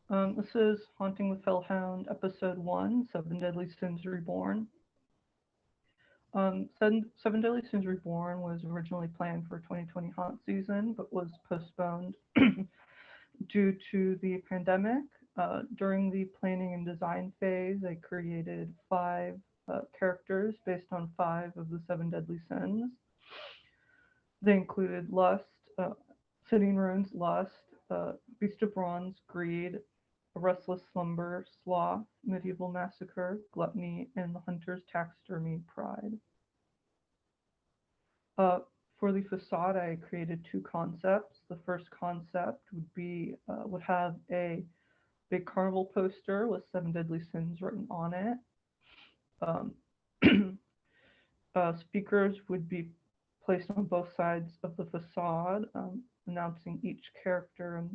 This is Haunting with Hellhound, Episode 1, Seven Deadly Sins Reborn. Seven Deadly Sins Reborn was originally planned for 2020 haunt season, but was postponed due to the pandemic. During the planning and design phase, I created five characters based on five of the seven deadly sins. They included Lust, Sitting Runes, Lust, Beast of Bronze, Greed, A Restless Slumber, Sloth, Medieval Massacre, Gluttony, and the Hunter's Taxidermy, Pride. Uh, for the facade, I created two concepts. The first concept would have a big carnival poster with seven deadly sins written on it. Um, speakers would be placed on both sides of the facade, announcing each character and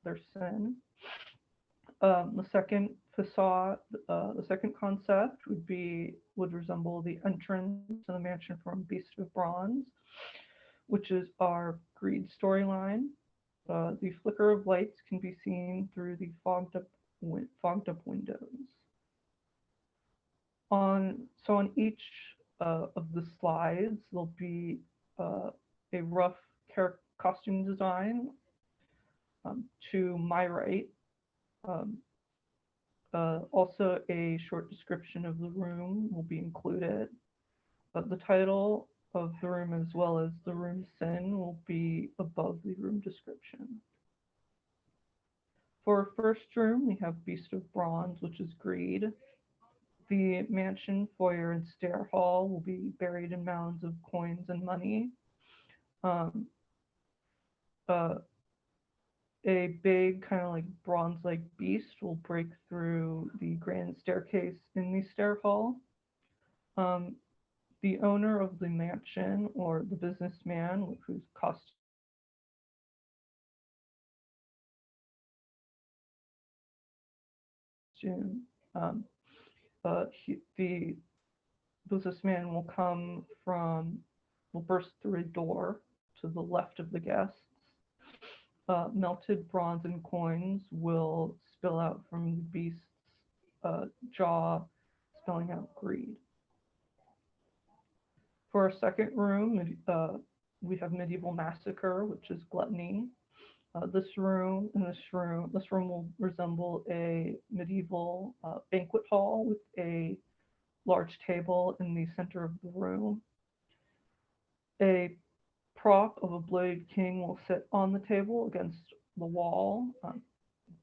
their sin. The second concept would resemble the entrance to the mansion from Beast of Bronze, which is our greed storyline. The flicker of lights can be seen through the fogged up windows. On each of the slides, there'll be uh, a rough costume design to my right. Um, Also, a short description of the room will be included. The title of the room, as well as the room sin, will be above the room description. For our first room, we have Beast of Bronze, which is greed. The mansion, foyer, and stair hall will be buried in mounds of coins and money. Um, uh, a big, kind of like bronze-like beast will break through the grand staircase in the stair hall. Um, the owner of the mansion, or the businessman whose costume um, the businessman will burst through a door to the left of the guests. Melted bronze and coins will spill out from the beast's jaw, spelling out greed. For our second room, we have Medieval Massacre, which is gluttony. This room will resemble a medieval banquet hall with a large table in the center of the room. A prop of a bloated king will sit on the table against the wall.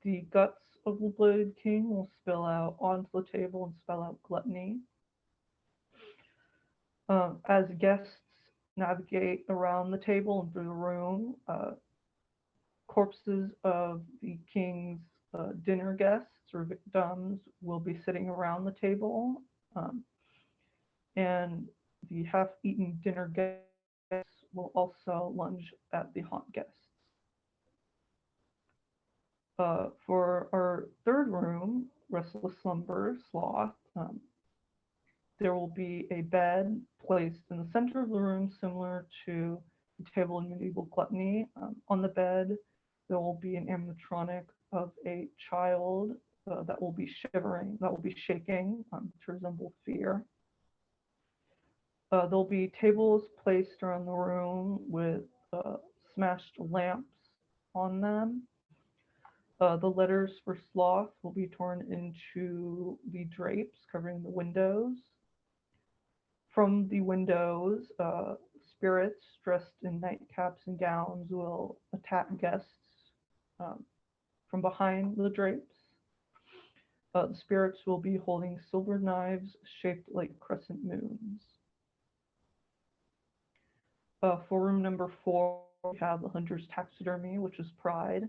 The guts of the bloated king will spill out onto the table and spell out gluttony. As guests navigate around the table and through the room, corpses of the king's dinner guests or victims will be sitting around the table, um, and the half-eaten dinner guests will also lunge at the haunt guests. For our third room, Restless Slumber, Sloth, there will be a bed placed in the center of the room, similar to the table in Medieval Gluttony. On the bed, there will be an animatronic of a child that will be shivering, that will be shaking to resemble fear. There'll be tables placed around the room with uh, smashed lamps on them. The letters for sloth will be torn into the drapes covering the windows. From the windows, spirits dressed in nightcaps and gowns will attack guests um, from behind the drapes. The spirits will be holding silver knives shaped like crescent moons. For room number 4, we have the Hunter's Taxidermy, which is Pride.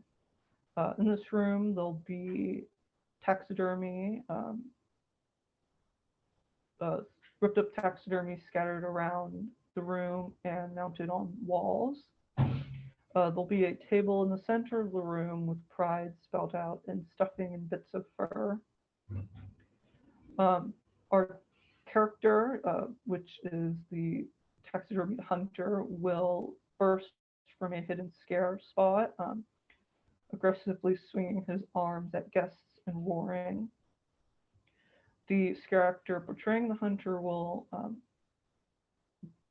In this room, there'll be taxidermy, uh, ripped up taxidermy scattered around the room and mounted on walls. There'll be a table in the center of the room with pride spelled out in stuffing and bits of fur. Our character, which is the taxidermy hunter, will burst from a hidden scare spot. aggressively swinging his arms at guests and roaring. The scare actor portraying the hunter will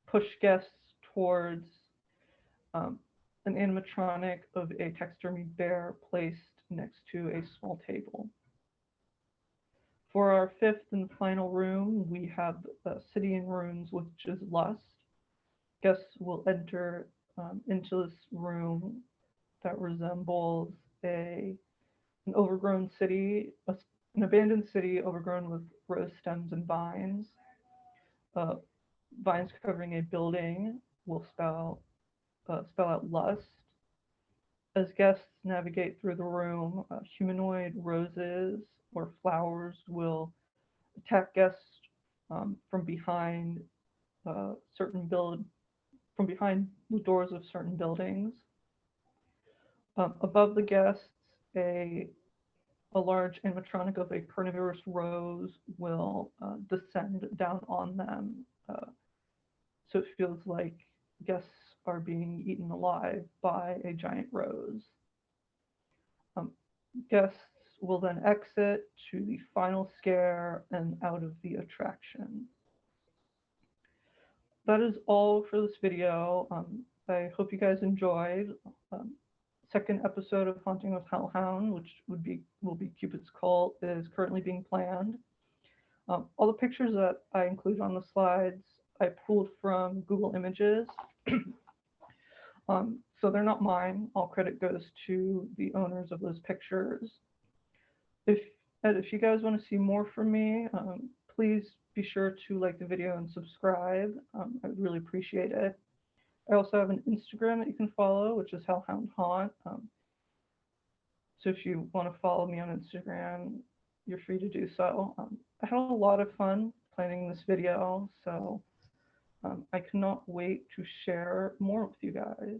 push guests towards um, an animatronic of a taxidermy bear placed next to a small table. For our fifth and final room, we have City in Ruins, which is Lust. Guests will enter into this room that resembles an overgrown city, an abandoned city overgrown with rose stems and vines. Uh, Vines covering a building will spell out lust. As guests navigate through the room, humanoid roses or flowers will attack guests from behind certain build from behind the doors of certain buildings. Above the guests, a a large animatronic of a carnivorous rose will descend down on them. So it feels like guests are being eaten alive by a giant rose. Um, Guests will then exit to the final scare and out of the attraction. That is all for this video. I hope you guys enjoyed. Um, Second episode of Haunting with Hellhound, which will be Cupid's Cult, is currently being planned. All the pictures that I include on the slides I pulled from Google Images. So they're not mine. All credit goes to the owners of those pictures. If if you guys want to see more from me, please be sure to like the video and subscribe. I would really appreciate it. I also have an Instagram that you can follow, which is Hellhound Haunt. So if you want to follow me on Instagram, you're free to do so. I had a lot of fun planning this video, so I cannot wait to share more with you guys.